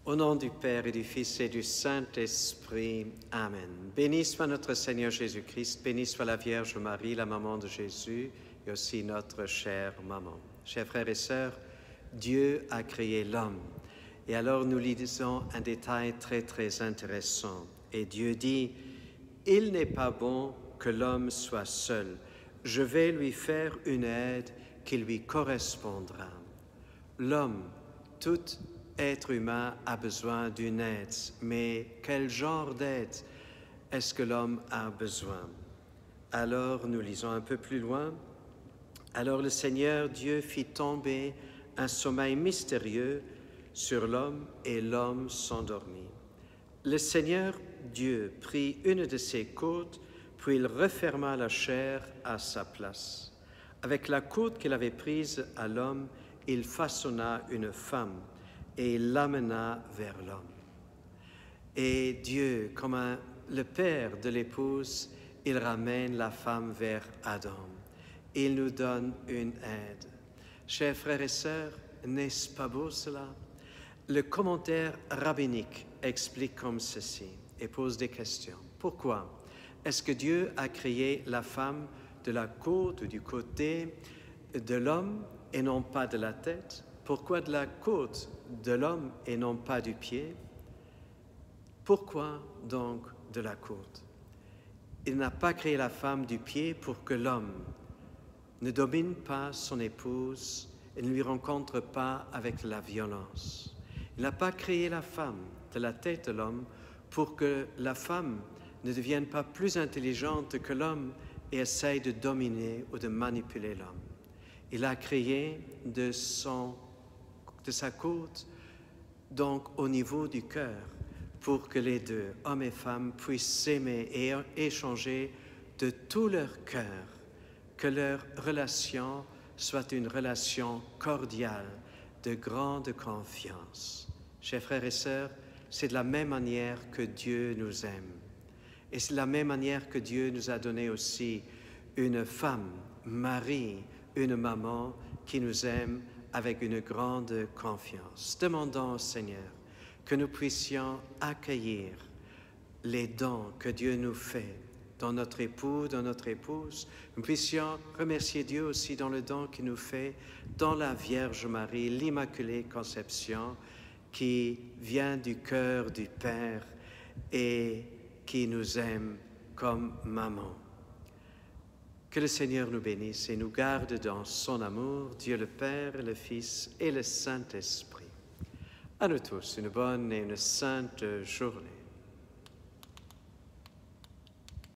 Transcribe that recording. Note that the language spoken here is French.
Au nom du Père et du Fils et du Saint-Esprit. Amen. Béni soit notre Seigneur Jésus-Christ, béni soit la Vierge Marie, la maman de Jésus, et aussi notre chère maman. Chers frères et sœurs, Dieu a créé l'homme. Et alors nous lisons un détail très intéressant. Et Dieu dit, « Il n'est pas bon que l'homme soit seul. Je vais lui faire une aide qui lui correspondra. » L'homme, tout être humain a besoin d'une aide, mais quel genre d'aide est-ce que l'homme a besoin? Alors nous lisons un peu plus loin. Alors le Seigneur Dieu fit tomber un sommeil mystérieux sur l'homme et l'homme s'endormit. Le Seigneur Dieu prit une de ses côtes, puis il referma la chair à sa place. Avec la côte qu'il avait prise à l'homme, il façonna une femme et il l'amena vers l'homme. Et Dieu, comme le père de l'épouse, il ramène la femme vers Adam. Il nous donne une aide. Chers frères et sœurs, n'est-ce pas beau cela? Le commentaire rabbinique explique comme ceci et pose des questions. Pourquoi est-ce que Dieu a créé la femme de la côte ou du côté de l'homme et non pas de la tête? Pourquoi de la côte de l'homme et non pas du pied? Pourquoi donc de la côte? Il n'a pas créé la femme du pied pour que l'homme ne domine pas son épouse et ne lui rencontre pas avec la violence. Il n'a pas créé la femme de la tête de l'homme pour que la femme ne devienne pas plus intelligente que l'homme et essaye de dominer ou de manipuler l'homme. Il a créé de sa côte, donc au niveau du cœur, pour que les deux, hommes et femmes, puissent s'aimer et échanger de tout leur cœur, que leur relation soit une relation cordiale, de grande confiance. Chers frères et sœurs, c'est de la même manière que Dieu nous aime. Et c'est de la même manière que Dieu nous a donné aussi une femme, Marie, une maman qui nous aime avec une grande confiance. Demandons au Seigneur que nous puissions accueillir les dons que Dieu nous fait dans notre époux, dans notre épouse. Nous puissions remercier Dieu aussi dans le don qu'il nous fait dans la Vierge Marie, l'Immaculée Conception, qui vient du cœur du Père et qui nous aime comme maman. Que le Seigneur nous bénisse et nous garde dans son amour, Dieu le Père, le Fils et le Saint-Esprit. À nous tous, une bonne et une sainte journée.